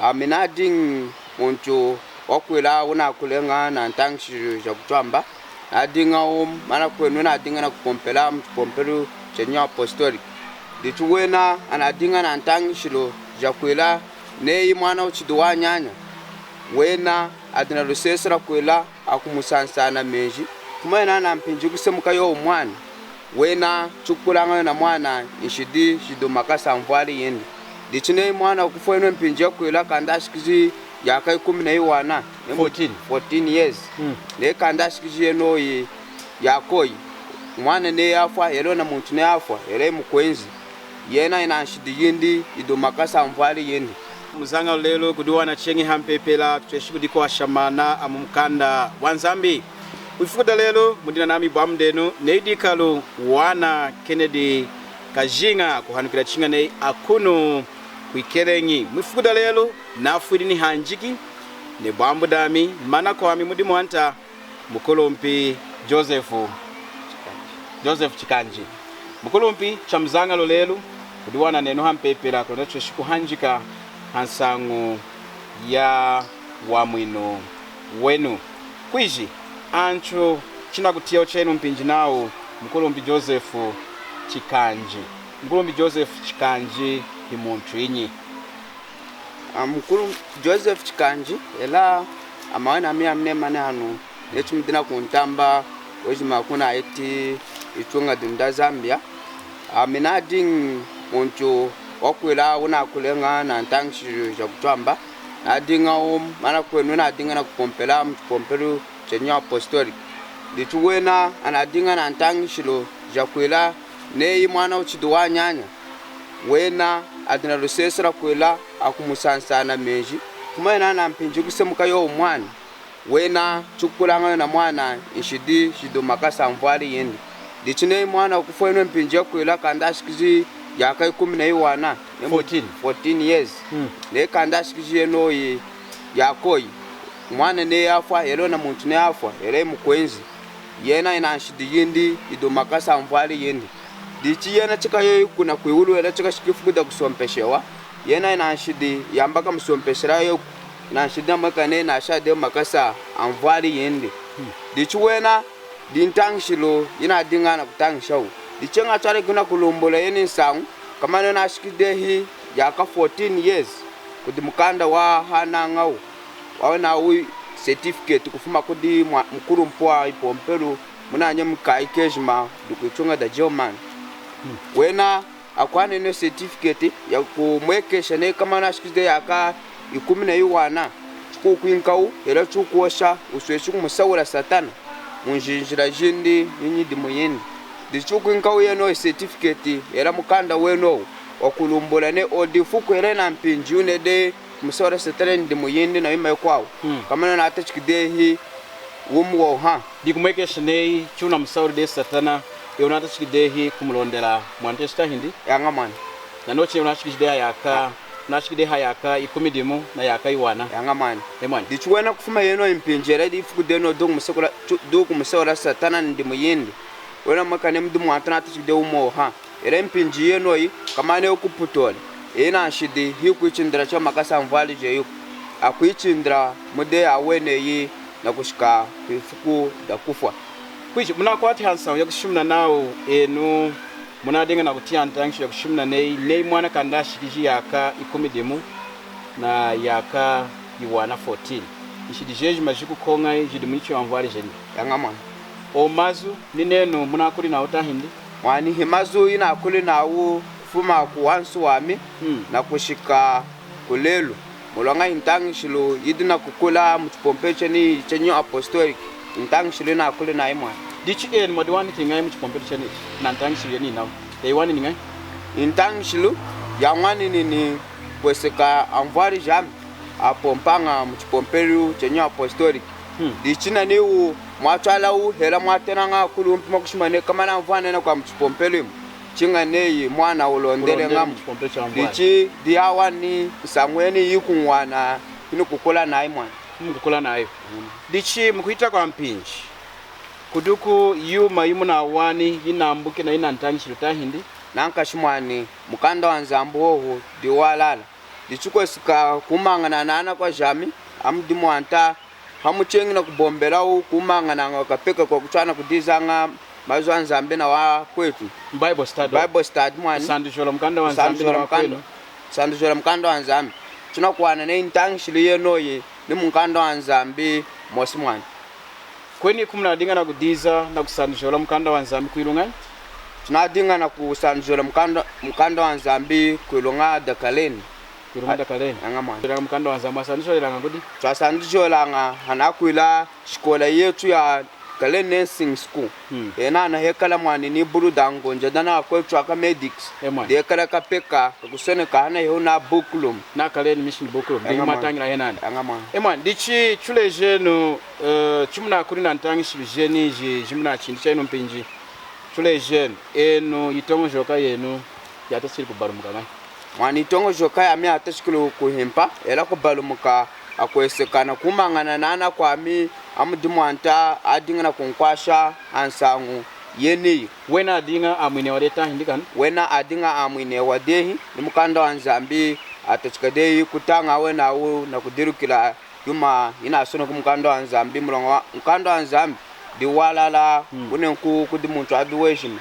Aminading muntu wakwela una kulenga na ntangshi ja kutwamba adinga mana kwenu na adinga na kupompela mpompelu chenye apostolic dituwena anadinga na ntangshi lo ja kwela nei mwana uchiduwa nyanya wena adina lusesera kwela akumusansana menji kumena na mpinji kusemuka yo mwana wena chukulanga na mwana ishidi shido makasa mvali yendi dichine mwana kufoyeno mpinji kwela kandashikizi yaka 14 14 years ne kandashikizi eno yakoi mwana ne yafa yelo na muntu ne yafa yele mukwenzi yena ina shidi yindi ido makasa mvali yendi muzanga lelo kuduwana chengi hampepela tweshikudiko ashamana amumkanda wanzambi ufuda lelo mudina nami bwamdeno neidikalo wana Kennedy Kajinga kuhanukira chinga nei akuno kuikerenyi mufuda lelo nafurini hanjiki ne bwambu dami mana kwa mudi mwanta mukolompi Joseph Chikanji mukolompi chamzanga lelo kuduwana neno hampepela kwa tweshiku hanjika hansangu ya wamwino wenu kwiji ancho china kutia chenu mpinji nao mukolombi Joseph Chikanji ni muntu inyi mukulu Joseph Chikanji ela amawana amne mane hanu nechimdina kuntamba ojima kuna eti ichunga dunda Zambia aminading muntu wakwela una kulenga na ntangshi ja kutwamba adinga mana kwenu na adinga na kupompela mpompelu chenye apostolic dituwena anadinga na ntangshi lo ja kwela nei mwana uchiduwa nyanya wena adina lusesera kwela akumusansana menji kumena na mpinji kusemuka yo mwana wena chukulanga na mwana ishidi shido makasa mvali yendi dichine mwana kufoyeno mpinji kwela kandashikizi yaka 14 years ne kandashikizi eno yakoi mwana ne yafa yelo na muntu ne yafa yele mukwenzi yena ina shidi yindi ido makasa mvali yendi dichi yena chikayo kuna kwiulu yela chika shikifukuda kusompeshewa yena ina shidi yambaka msompeshera yo na shida makane na shade makasa amvali yendi dichi wena dintangshilo ina dinga na kutangshaw dichenga chare kuna kulombola yeni sang kamano na shikidehi yaka 14 years kudimukanda wa hanangau waona ui certificate kufuma kudi mkuru mpwa ipompelu munanye mkaikejma dukuchunga da German wena akwane no certificate ya kumwekesha ne kama na shikide yaka 11 kukuinkau era chukuosha usweshu musawura satana munjinjira jindi nyinyi dimoyeni dichukuinkau yeno certificate era mukanda weno wakulumbola ne odifuko era na mpinji une de musawura satana dimoyeni na ima kwao kama na atachikidehi wumwo dikumwekesha ne chuna musawura de satana yonata chikidehi kumulondela mwantesta hindi yanga man na noche unashikide yaka nashikide hayaka 10 na yaka iwana yanga man emani dichuwena kufuma yeno impinjera difukudeno doku musawura satana ndimuyindi wena makane mdumu atana tachikide umo era impinji yeno yi kamane okuputola ena shidi hikuichindira cha makasa mvali je yuko akuichindira mude awene yi na kushika kufuku da kufwa kwiji munakwati hansa ya kushimna nao enu munadenga na kutia ntangshi ya kushimna nei mwana kandashikiji yaka 10 na yaka iwana 14 ishidijeji majiku konga jidi mwicho amvali jendi yanga man omazu nineno munakuli na utahindi wani himazu ina akuli na u kufuma kuwansu wami na kushika kulelu mulanga intangshilo yidina kukula mutupompeche ni chenyo apostolic intangshilo na akuli na imwa dichi en modwani tingai mutupompeche ni na intangshilo ni nawo deiwani ni ngai intangshilo yangwani ni kweseka amvari jam apompanga mutupompelu chenyo apostolic dichina ni u mwatwala u hela mwatenanga kulumpi makushimane kama na mvana na kwa mutupompelu chinga nei mwana ulondele ngamu dichi diawani samweni yikunwana ino kukula naye mwana kukula naye dichi mkuita kwa mpinji kuduku yuma yumuna wani inambuke na ina ntangishilo tahindi nanka shimwani mukanda wanzambo ho diwalala dichukwesika kumangana nana kwa jami amdimwanta hamuchengi na kubombela kumangana ngakapeka kwa kuchana kudizanga mazo anzambe na wa kwetu Bible study mwani sandishola mkanda wa nzambe na wa kwenu sandishola mkanda wa nzambe tunakwana ne intangshili yenoye ni mkanda wa nzambe mosi mwani kweni kumnadinga na kudiza na kusandishola mkanda wa nzambe kuilunga tunadinga na kusandishola mkanda wa nzambe kuilunga dakaleni angama mkanda wa nzambe sandishola ngudi twasandishola hanakuila shikola yetu ya Kalen nursing school ena na hekala mwani ni buru dango njadana kwetu aka medics de kala kapeka kusene kana yona bukulum na Kalen mission bukulum de matangira henana angama dichi chule jenu chumna kuri na ntangi shibijeni jimna chindi chaino mpinji chule jenu eno itongo joka yenu yatasiri kubalumuka ngai mwani itongo joka ya mi atashikulu kuhimpa ela kubalumuka akwesekana kumangana nana kwami amudimwanta adingana kunkwasha ansangu yeni wena adinga amwine wadeta hindikan wena adinga amwine wadehi nimukanda wa nzambi atachikadehi kutanga wena u na kudirukila yuma ina sona kumukanda wa nzambi mulonga mukanda wa nzambi diwalala unenku kudimuntu abiweshim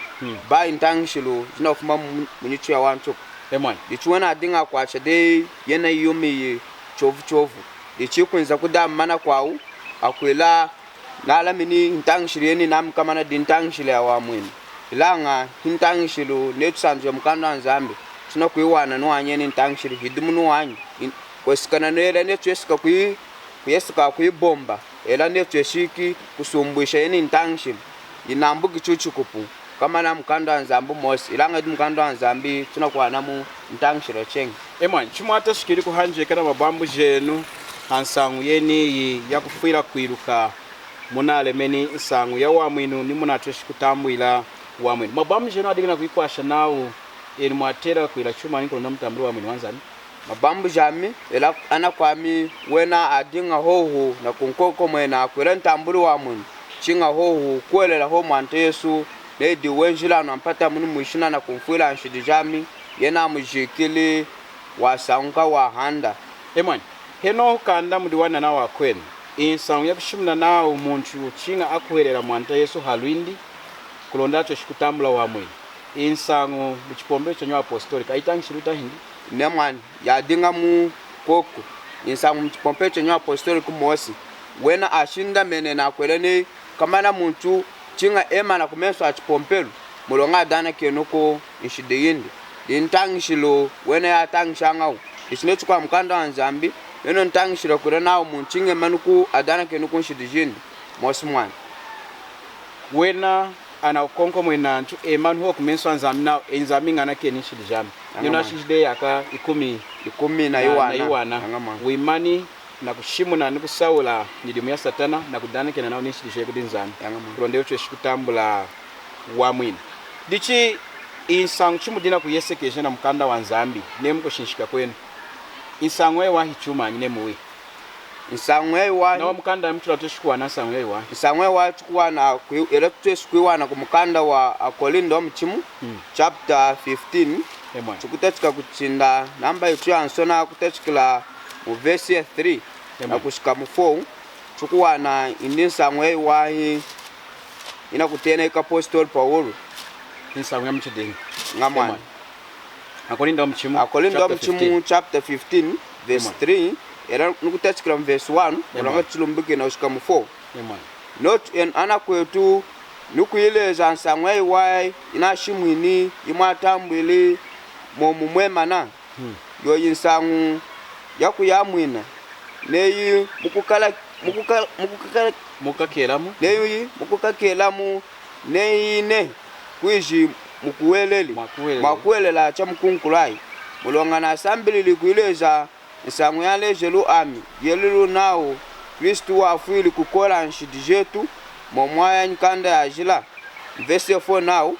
ba intangshilu zinofuma munyichu ya wantu dichuwena adinga kwacha de yena yumi chovu dichikunza kudamana kwau akwela nalamini intangshireni nam kama na dintangshile ya mwini ilanga intangshilu netsanzo mkanda nzambe tuna kuiwana no anyeni intangshiri hidumunu wanyi kwesikana nele netwesika kuyesika kuibomba ela netweshiki kusumbwisha yeni intangshili inambu kichuchukupu kama na mkanda nzambu mosi ilanga mkanda nzambi tuna kuwana mu intangshiro cheng chimwata shikiri kuhanje kana mabambu jenu hansangu yeni ya kufira kwiruka munale meni nsangu ya wamwinu ni munatweshi kutambwila wamwinu mabamu jeno adigina kuikwasha nawo eni mwatera kwila chuma niko na mtamburu wamwinu wanzani mabambu jami ela ana kwami wena adinga hoho na kunkoko mwena kwela ntamburu wamwinu chinga hoho kwelela ho mwante Yesu ledi wenjila na mpata munu mwishina na kumfuila anshidi jami yena mujikili wasanguka wa handa heno kanda mudiwana na wakwenu insangu yakushimna na umuntu chinga akuherera mwanta Yesu halwindi kulonda cyo shikutambula wamwe insangu bichipombe cyo apostolic aitangishiruta hindi nemwan yadinga mu koko insangu mchipombe cyo apostolic mosi wena ashinda mene na kwelene kamana muntu chinga ema na kumenso achipompelu mulonga dana kenuko inshide yindi intangishilo wena yatangishanga isnetu kwa mkanda wa nzambi eno ntangishira kura nawo munchinge manuku adana kenuko nshidijindi mosmwan wena ana konko mwena ntu emanu ho kumenso nzambi na nzambi ngana keni nshidijami yona shide yaka 10 na iwana wimani na kushimu na nikusawula nidimu ya satana na kudana kena nawo nshidije kudinzani kuronde ucho shikutambula wamwina dichi insangu chimudina kuyesekesha na mkanda wa nzambi nemko shinshika kwenu insangwe wa hichuma nyine muwi insangwe wa na mkanda mtu latishikuwa na insangwe wa chukua na electricity na kumkanda wa Kolindo mchimu chapter 15 chukutachika kuchinda namba yetu ya ansona kutachikila mu verse 3 na kushika mu 4 chukua na insangwe wa ina kutena apostle Paulo insangwe mchideni ngamwana Akolindo mchimu chapter 15 verse 3 era nukutachikira verse 1 ulanga chilumbike na ushika mu 4 not en ana kwetu nukuyeleza nsangwe wai inashimwini imwatambwili momumwemana yo yinsangu yakuyamwina neyi mukakelamu neyi mukukakelamu neyine kwiji mukuweleli makuwelela cha mkunkulai mulongana asambili kuileza nsangu yale jelu ami yelilu nao Kristu wa afili kukola nshidi jetu momwaya nkanda ya jila verse 4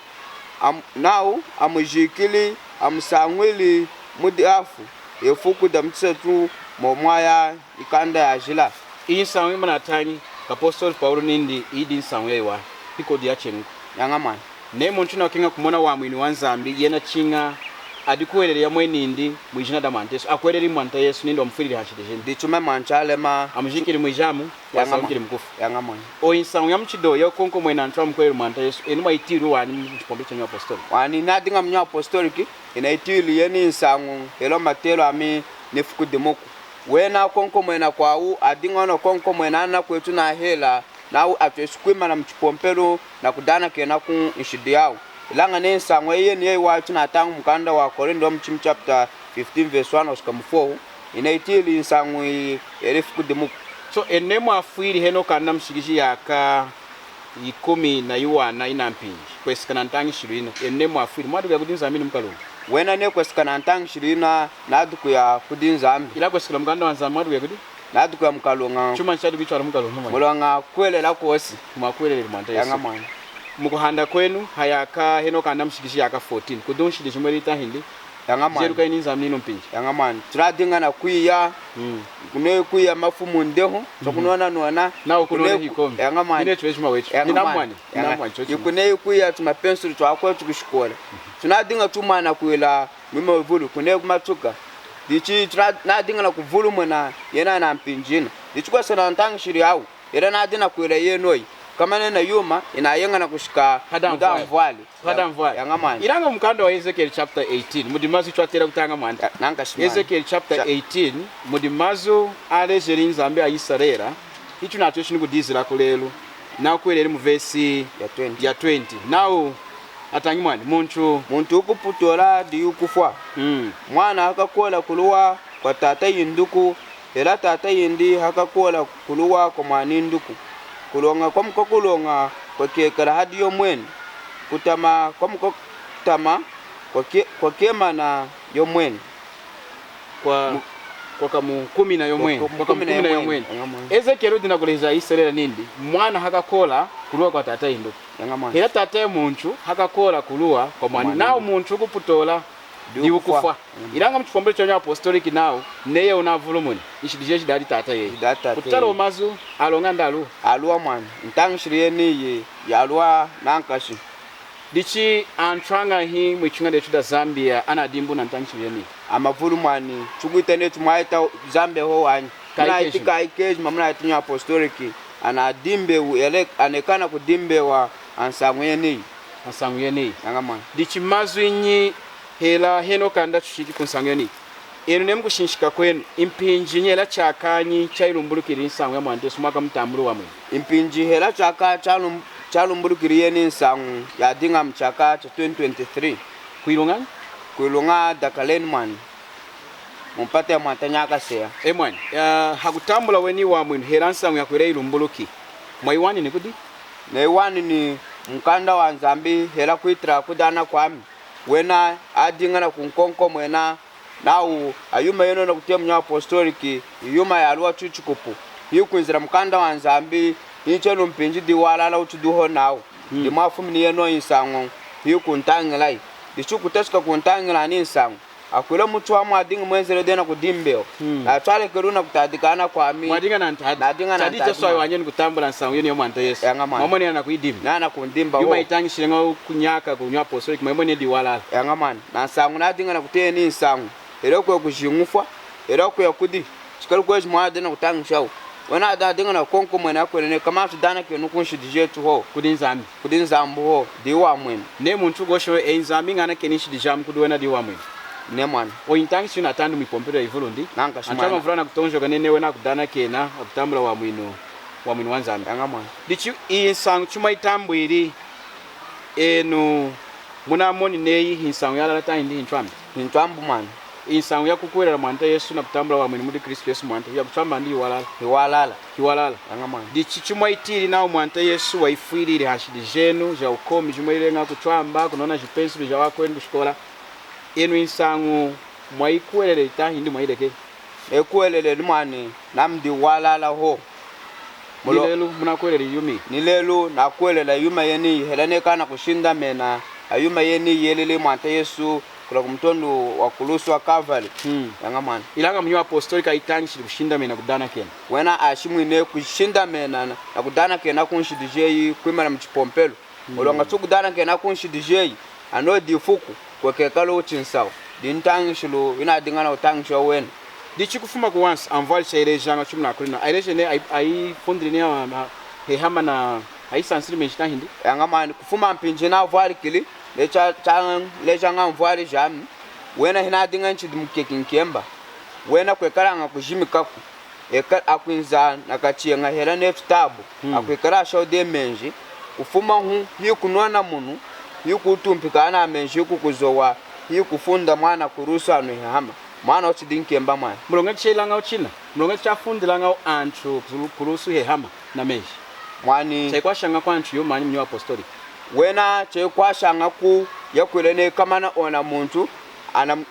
nao amujikili amsangwili mudiafu yefuku damtsetu momwaya nkanda ya jila insangu manatani apostol Paulo nindi idi nsangu yewa piko dia chengu yangamana ne muntu na kinga kumona wa mwini wanzambi yena chinga adikuelele ya mwenindi mwijina da mwante Yesu akwelele mwante Yesu nindo mfirili hashidijeni dichume manchale ma amujikili mwijamu wasaungili mkufu yangamon o insangu ya mchido ya konko mwena antwa mkwelele mwante Yesu enuma itiru wani mchipombe chanyo apostoli wani nadinga mnyo apostoliki ina itili yeni insangu helo matelo ami nifuku demoku wena konko mwena kwa u adinga no konko mwena ana kwetu na hela na u atweskwima na mchipompelo na kudana kena ku nshidi yao ilanga ne insangu yeni yei watu na tangu mkanda wa Korinto mchim chapter 15 verse 1 osika 4 ina itili insangu erifuku demoku so enemu afuiri heno kana mshigiji yaka 10 inampinji kwesikana ntangi 20 enemu afuiri mwadu ya kudinza amini mkalungu wena ne kwesikana ntangi 20 naduku ya kudinza ambi ila kwesikana mkanda wanza mwadu ya kudi naduku ya mkalunga chuma nchadu bichwala mkalungu mulonga kwelela kosi mwakwelele mwanta Yesu yangamwana mukuhanda kwenu hayaka heno kana mshigiji yaka 14 kudunshidi mwelita hindi yangamwana jeru kaini nzamni no mpinji yangamwana turadinga na kuya kune kuya mafumu ndeho so kunona nona nawo kunona hikomi yangamwana ine tweshima wetu ninamwani chocho kune kuya tuma pencil twakwe tukishikola tunadinga tumana kuila mwima wevulu kune kumatuka dichi turadinga na kuvulu mwana yena na mpinjina dichi kwa sana ntang shiri au era nadina kuila yenoi kama nena yuma inayenga na kushika mvwali yangamwana iranga mkanda wa Ezekiel chapter 18 mudimazu twatera kutanga mwanda nanga shimana Ezekiel chapter 18 mudimazu alejeri nzambe ayisarera hicho nacho shini kudizira kulelo na kwelele mu verse ya 20 now atangi mwani muntu ukuputola di ukufwa mwana akakola kuluwa kwa tata yinduku era tata yindi akakola kuluwa kwa mwana nduku kulonga kwa mkokulonga kwa kekara hadi yomweni kutama kwa mkotama kwa kema na yomweni kwa kamu 10 na yomweni kwa kamu 10 na yomweni Ezekiel dinakuleza Israeli nindi mwana hakakola kuluwa kwa tata yindo era tata muntu hakakola kuluwa kwa mwana nao muntu kuputola diukufa iranga mchipombele chanyo apostolic nao neye unavulumuni ishidije shidali tata yeye kutalo mazu alonga ndalu alwa mwana ntang shirieni ye yalwa nankashi dichi antranga hi mwichinga de chuda Zambia ana dimbu na ntang shirieni amavulumani chugwitene tumwaita Zambia ho wanyi na itika ikeji mamna yatinyo apostolic ana dimbe ele anekana kudimbe wa ansangweni yangamwana dichi mazu inyi hela heno kanda tushiki kunsangeni eno nemu kushinshika kwenu impinji nyela chakanyi chailumbulukiri nsangu ya mwante sumaka mtambulo wamwe impinji hela chaka chalumbulukiri yeni nsangu ya dinga mchaka cha 2023 kuilunga dakaleni mwani mumpate ya mwantanyaka sea mwani hakutambula weni wamwe hela nsangu ya kwele ilumbuluki mwaiwani ni kudi? Naiwani ni mkanda wa Nzambi hela kuitira kudana kwami wena adinga na kunkonko mwena nao ayuma yeno na kutia mnyo apostoliki yuma ya alwa chuchukupu hiyo kunzira mkanda wa Nzambi hicho no mpinji diwalala utuduho nao di mafumi ni yeno insango hiyo kuntangilai dichukutashika kuntangila ni insango akwela mutu wa mwadinga mwenzele dena kudimbeo na twale keruna kutadikana kwa mi mwadinga na ntadi tadita swa wanyeni kutambula nsangu yoni ya mwanta Yesu mamoni yana kuidimba nana kundimba yuma itangi shirenga kunyaka kunywa apostolic mamoni diwalala yangamana na nsangu nadinga na kutie ni nsangu era kwa kushingufwa era kwa kudi chikalu kwa mwadena kutangishawo wana adinga na konko mwena kwelene kama tudana kenu kunshidije tu ho kudinzambu ho diwa mwene ne muntu gosho enzambi ngana kenishidijam kudwena diwa mwene ne mwana ointangi sina tandu mipompera ivulondi nanga shimana antama fulana kutonjo kanene wena kudana kena akutambula wa mwino wanzambi anga mwana dichi insang chuma itambwiri eno muna moni nei insang yala tandi intwambu mwana insang yakukwera mwanta Yesu na kutambula wa mwino muri Kristo Yesu mwanta ya kutamba ndi hiwalala anga mwana dichi chuma itiri nao mwanta Yesu waifwiri hashidijenu ja ukomi chuma ile nga kutwamba kunona jipensu ja wakwenda kushikola enu insangu mwaikwelele tahindi mwaideke ekwelele mwani namdi walala ho nilelu munakwelele yumi nilelu nakwelela yuma yeni helene kana kushinda mena ayuma yeni yelele mwanta Yesu kula kumtondo wa kuluswa Calvary yangamana ilanga mnyo apostolika itangi kushinda mena kudana kena wena ashimwine kushinda mena na kudana kena kunshidije kwimana mchipompelo olonga tukudana kena kunshidije anodi fuku kwa kekalo uchinsawo dintangishilo ina dingana utangisho wen dichi kufuma ku once envoile chere janga chumna kulina aileje ne ai fondri ne he hama na ai sansiri menjita hindi yanga man kufuma mpinje na voile kili le cha le janga voile jam wena hina dinganchi dumkekin kemba wena kwekaranga kujimikaku eka akwinza nakachienga hera neftabu akwekara shode menji ufuma hu hi kunwana munu hi kutumpika na menji kukuzowa hi kufunda mwana kurusa anu hama mwana ochidinkemba mwana mulonga chelanga uchina mulonga chafundilanga antu kurusu he hama na menji mwani chaikwashanga kwa antu yo mani mnyo apostolic wena chaikwashanga ku yakwelene kama na ona muntu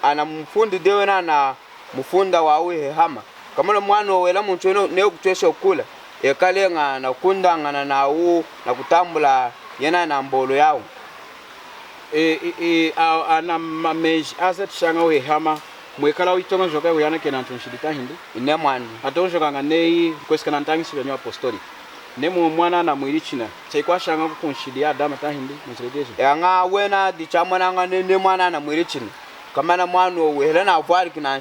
ana mfundi dewe na mfunda wawe he hama kama mwana wela muntu eno ne kutwesha kula ekalenga na kundangana nawo na kutambula yena na mbolo yawo ana mameji asat shanga we hama mwekala witonga joka yana kena tunshidita hindi ine mwani atonjoka nganei kweskana ntangisi bya apostolic nemu mwana na mwilichina chaikwa shanga kukunshidia adama ta hindi mutredeje yanga wena dichamwana ngane ne mwana na mwilichina kama na mwana wela na avari kina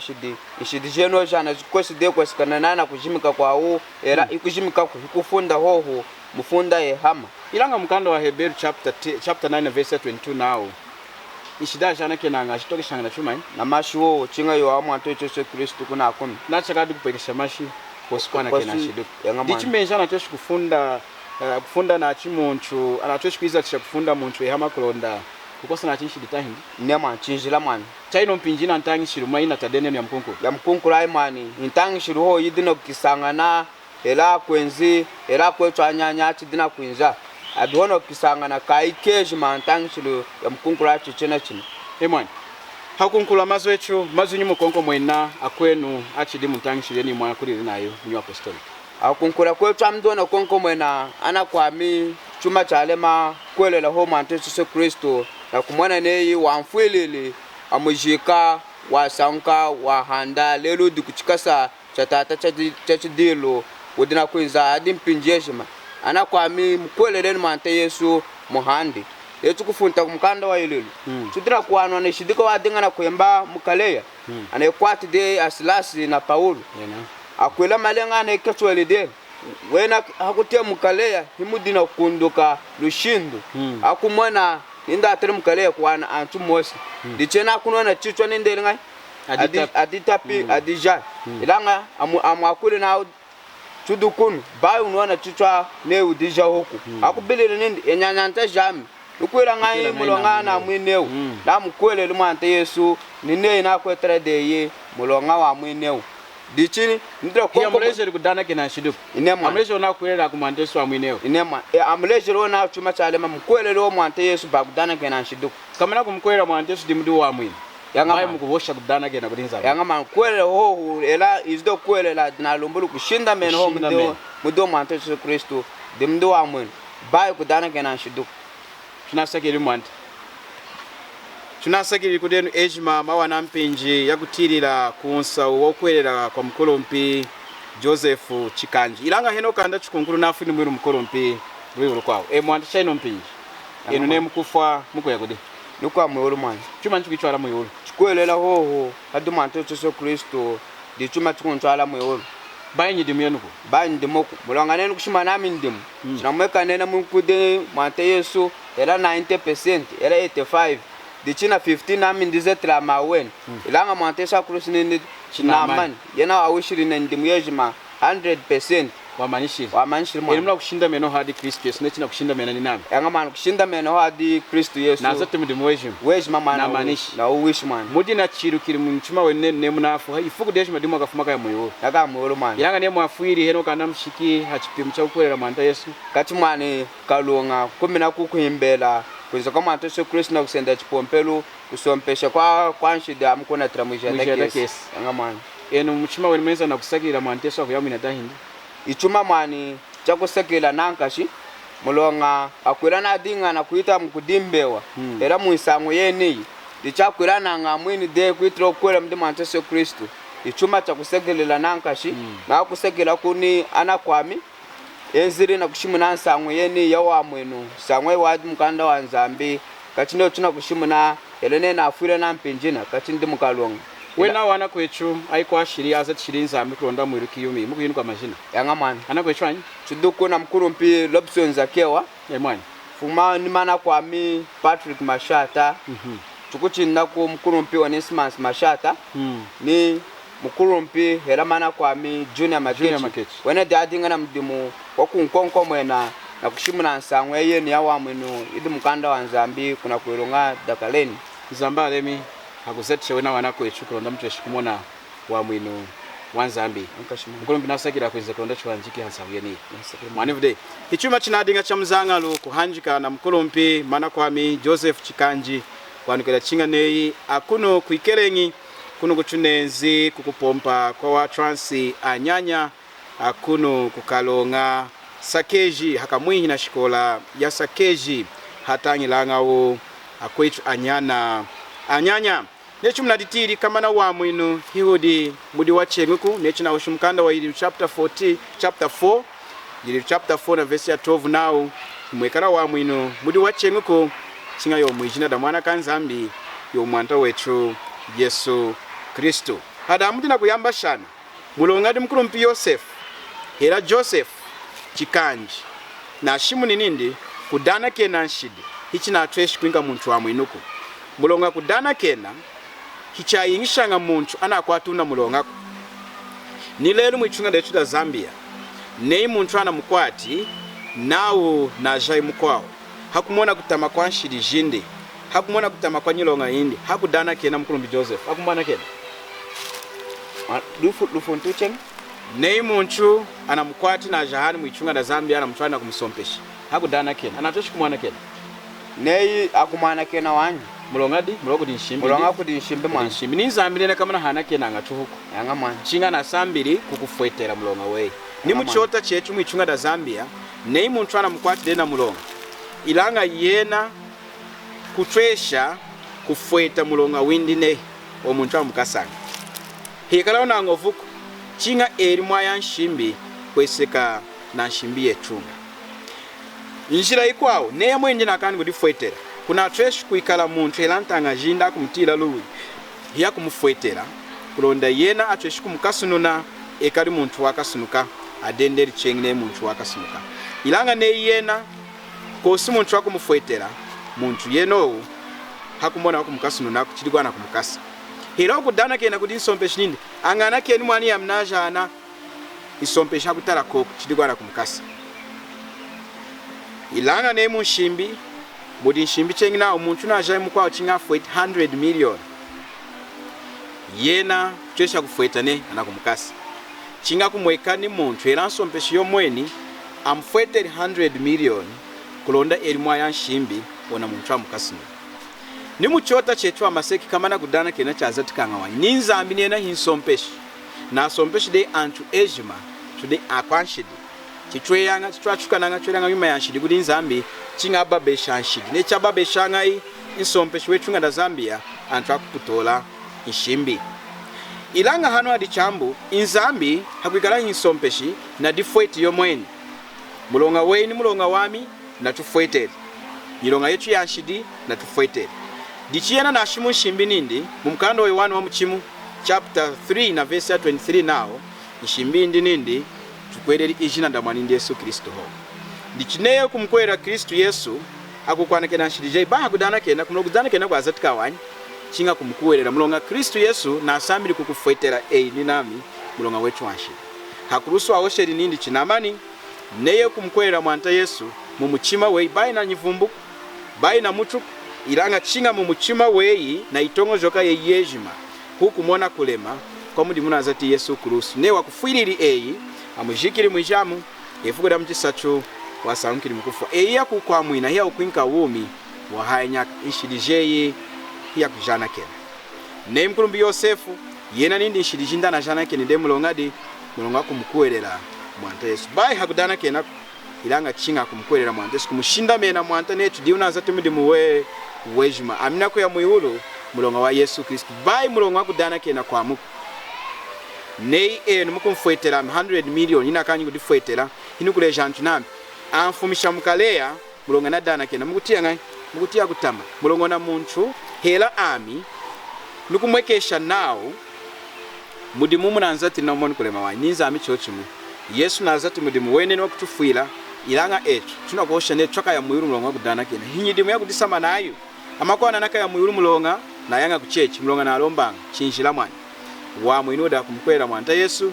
nshidi jeno jana kwesi de kweskana na kujimika kwao era ikujimika kufunda hoho mufunda ye hama ilanga mkando wa Hebrew chapter 9 verse 22 nao ishida jana kenanga shitoke shanga na chuma na mashuo chinga yo amwa to Yesu Kristo kuna akumi na chakadu kupekesha mashi kosikwana kena shidu dichi menja na tosha kufunda na chimuntu anatosha kuiza kufunda muntu hama kulonda kukosa na chinshi ditahingi nema chinjila mwana chaino mpinjina ntangishiru maina tadene ya mkunku ai mani ntangishiru ho yidino kisangana ela kwenzi ela kwetwa nyanya chidina kwinza abihono kisangana kaikeje mantangishiru ya mkunku ai chichena chini emani hakunkula mazwecho mazunyumu konko mwena akwenu achidi mtangishiru ni mwana kuri nayo new apostolic akunkula kwetwa mdona konko mwena ana kwami chuma chalema kwelela ho manteso Kristo na kumwana neyi wamfwelele amujika wasanka wahanda lelo dikuchikasa chatata chachidilo udina kwinza adimpinjeshima ana kwami mkwelele mante Yesu muhandi yetu kufunta kumkanda wa ilelo tudira kwanwa ne shidiko wadinga na kwemba mukaleya ana ekwati de Asilasi na Paulo akwela malenga na ekatwele de wena hakutia mukaleya himudina kunduka lushindu akumwana inda atere mukaleya kwana antu mosi dichena kunona chichwa nindele ngai aditapi adija ilanga amwakule na tudukunu bayo unona chichwa ne udija hoku akubilele nindi enyanyanta jami ukwela ngai mulonga na mwineu na mukwele lumante Yesu nine na kwetra deye mulonga wa mwineu dichini ndira ko amleje kudana kina shidu inema amleje ona kwela kumante Yesu amwineo inema amleje ona chuma chale mkwele lo mwante Yesu bagudana kina shidu kama na kumkwela mwante Yesu dimdu wa mwini yanga mai mukubosha kudana kina kudinza yanga man kwele ho ela izdo kwele la na lumbulu kushinda men ho mudo mwante Yesu Kristo dimdu wa mwini bai kudana kina shidu tunasakiri mwante tunasakiri kudenu ejima mawana mpinji yakutirira kunsa wokwerera kwa mkolompi Joseph Chikanji ilanga heno kanda chikunkuru nafu ni mwiru mkolompi rwiro kwao mwante chaino mpinji enu ne mukufa muko yakudi nukwa mwulu mwana chuma nchukichwala mwulu chikwelela hoho hadu mwante Yesu Kristo di chuma chikunchwala mwulu bayinyi dimu yenuko bayinyi dimu mulonga nenu kushima nami ndimu chinamweka nena mkude mwante Yesu era 90% era 85 dichina 15 nami ndize trama wen ilanga mwante Yesu Kristo nini chinamani yena awishiri ndimu yejima 100% wamanishiri mwana elimla kushinda meno hadi Kristo Yesu nechina kushinda meno ni nami yanga mwana kushinda meno hadi Kristo Yesu na zote mdimu wejima mwana na manishi na uwishi mwana mudi na chiru kiri mchuma wene ne munafu ifuku deshima dimu akafumaka ya moyo yaga mwulu mwana ilanga ne mwafuiri heno kana mshiki hachipimu cha ukwelera mwante Yesu kati mwana kalunga kumina kukuhimbela kwenza kama mwante Yesu Kristo na kusenda chipompelu kusompesha kwa nshida mkona tramujenda kesi yanga mwana eno mchuma wene menza na kusakira mwante Yesu akuyamina tahindi ichuma mwani chakusekela nankashi mulonga akwira na dinga na kuita mkudimbewa era muisango yeni dichakwira nanga mwini de kuitro kwela mdi mwante Yesu Kristo ichuma chakusekelela nankashi na kusekela kuni ana kwami eziri na kushimuna nsango yeni yawa mwenu sangwe wadi mkanda wa Nzambi kachino tuna kushimuna elene na afure na mpinjina kachindi mukalonga wena wana kwechu aikwa shiri azat shiri nzambi kulonda mwiruki yumi mukuyinu kwa majina yanga mwana ana kwechu anyi chiduko na mkurumpi Lobson Zakewa mwana fuma ni mana kwa mi Patrick Mashata tukuchinda ku mkurumpi Onesmus Mashata ni mkurumpi hera mana kwa mi Junior Makechi wena dadinga na mdimu wakunkonko mwena na kushimuna nsangwe ye ni yawa mwenu idi mukanda wa Nzambi kuna kuironga dakaleni Zamba lemi hakuzetisha wena wana kwechu kulonda mtu eshikumona wa mwinu wa Nzambi mkurumpi nasakira kweze kulonda chwanjiki hansabuye ni mwani vude ichuma chinadinga cha mzangalo kuhanjika na mkurumpi mana kwa mi Joseph Chikanji wanukela chinga neyi akuno kuikelengi kuno kuchunenzi kukupompa kwa wa transi anyanya akuno kukalonga sakeji hakamwihi na shikola ya sakeji hatangi langawo akwechu anyanya nechu mnaditiri kama na wa mwinu hihudi mudi wachenguku nechu na ushumkanda wa ili chapter 4 ili chapter 4 na verse ya 12 nao mwekara wa mwinu mudi wachenguku chinga yo mwijina da mwana kanzambi yo mwanta wechu Yesu Kristo hada mudi na kuyamba shana mulongadi mkurumpi Yosef hera Joseph Chikanji na shimu ninindi kudana kena nshidi hichi na atweshi kuinga muntu wa mwinuku mulonga kudana kena hicha yingishanga muntu anakwatuna mulonga ni lelo mwichunga dechu da Zambia nei muntu ana mukwati nawo na jai mukwao hakumona kutama kwa nshidi jindi hakumona kutama kwa nyilonga indi hakudana kena mkurumbi Joseph hakumona kena dufu ntucheng nei muntu ana mukwati na jahani mwichunga da Zambia ana mtwana kumsompeshi hakudana kena anatoshi kumwana kena nei akumwana kena wanyu mulongadi muloko dinshimbi mulonga ku dinshimbi mwana shimbi ni Zambia ne kama na hana kena ngachuhuko yanga mwana chinga na sambiri kukufuetera mulonga we ni muchota chechu mwichunga da Zambia nei muntu ana mukwati dena mulonga ilanga yena kutwesha kufueta mulonga windi ne omuntu amukasanga hekala ona ngovuko chinga eri mwaya nshimbi kweseka na nshimbi yechunga njira ikwao neya mwenje nakani kudifuetera kuna tresh kuikala muntu elantanga jinda kumtila luwi ya kumufuetera kulonda yena atwesh kumkasununa ekali muntu wakasunuka adenderi chengne muntu wakasunuka ilanga ne yena kosi muntu wakumufuetera muntu yeno hakumona wakumkasununa kuchiligwana kumkasa hira kudana kena kudi sompeshi nindi angana keni mwani ya mnajana isompeshi hakutara koko chiligwana kumkasa ilanga ne munshimbi mudi nshimbi chengina umuntu najaye mukwa chinga 100 million yena twesha kufuetane na kumkasa chinga kumweka ni muntu era nsompeshi yo mweni amfuete 100 million kulonda elimwa ya nshimbi ona muntu amukasino ni muchota chetu amaseki kama na kudana kena chazati kangawanyi ni Nzambi nena hinsompeshi na sompeshi de antu ejima tude akwanshidi chitweyanga chitwachukananga chweranga nyuma ya nshidi kudi Nzambi chinga babesha nshidi ne chababesha ngai insompeshi wechunga da Zambia antu akuputola nshimbi ilanga hano adi chambu Nzambi hakwikala hinsompeshi na difueti yo mweni mulonga weni mulonga wami na tufueteri milonga yetu ya nshidi na tufueteri dichiena na shimu nshimbi nindi mumkando wa 1 wa mchimu chapter 3 na verse 23 nao nshimbi nindi tukwereri ijina ndamwani Yesu Kristo ho dichineyo kumkwera Kristo Yesu akukwana kena nshidije ba kudana kena kumukudana kena kwa zatika wanyi chinga kumkwerera mulonga Kristo Yesu na asambiri kukufuetera ni nami mulonga wetu wanshidi hakurusu awosheri nindi chinamani neye kumkwera mwanta Yesu mumuchima wei bai na nyivumbu bai na mutu ilanga chinga mumuchima wei na itongo joka ye yejima huku mona kulema kwa mudi muna zati Yesu Kristo ne wakufuiriri amujikiri mwijamu yefugoda mchisacho wasankiri mukufa ya kukwa mwina ya ukwinka wumi wa hanya ishidijeye ya kujana kena ne mkurumbi Yosefu yena nindi ishidijinda na jana kena de mulongadi mulonga kumkuerera mwanta Yesu bai hakudana kena ilanga chinga kumkuerera mwanta Yesu kumushinda mena mwanta netu diuna zati mudi muwe wejima amina ko ya muyulu mulonga wa Yesu Kristo bai mulonga kudana kena kwa muku nei numukumfuetera 100 million ina kanyi kudifuetera inukule jantu nambi amfumisha mukaleya mulonga na dana kena mukutia ngai mukutia kutama mulongo na muntu hela ami nukumwekesha nawo mudimu munanzati na umoni kulema wa ninza ami chochimu Yesu nazati mudimu wene no kutufuila ilanga etu tunakosha ne twaka ya muyuru mulonga kudana kina hinyidimu ya kudisama nayo amakwana naka ya muyuru mulonga na yanga kuchechi mulonga na lombanga chinjila mwani wa mwinoda kumkwela mwanta Yesu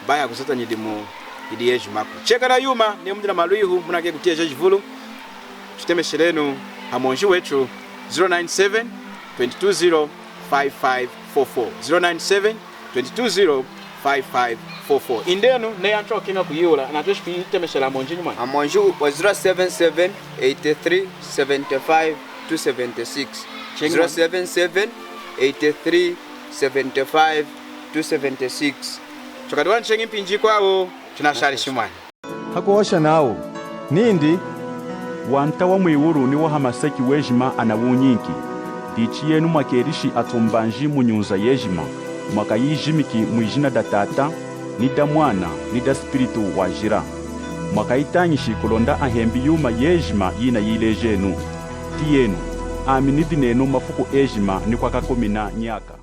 baya kusata nyidimu idi yeju mako cheka na yuma ne mudina maluihu munake kutia chivulu tutemeshelenu hamonji wetu 097 220 5544 097 220 5544 indenu ne yanto kinga kuyula na tweshu kuyitemeshela monji nyuma amonji wa 077 83 75 276 077 83 75 276 chokadwa nchengi mpinji kwao tunashali shimwani hakuosha nao nindi wanta wa mwiwuru ni wa hamasaki wejima anawunyinki dichi yenu mwakerishi atumbanji munyunza yejima mwaka yijimiki mwijina da tata ni da mwana ni da spiritu wajira mwaka itanyishi kulonda ahembi yuma yejima yina yilejenu tiyenu aminidi nenu mafuku ejima ni kwa kakomina nyaka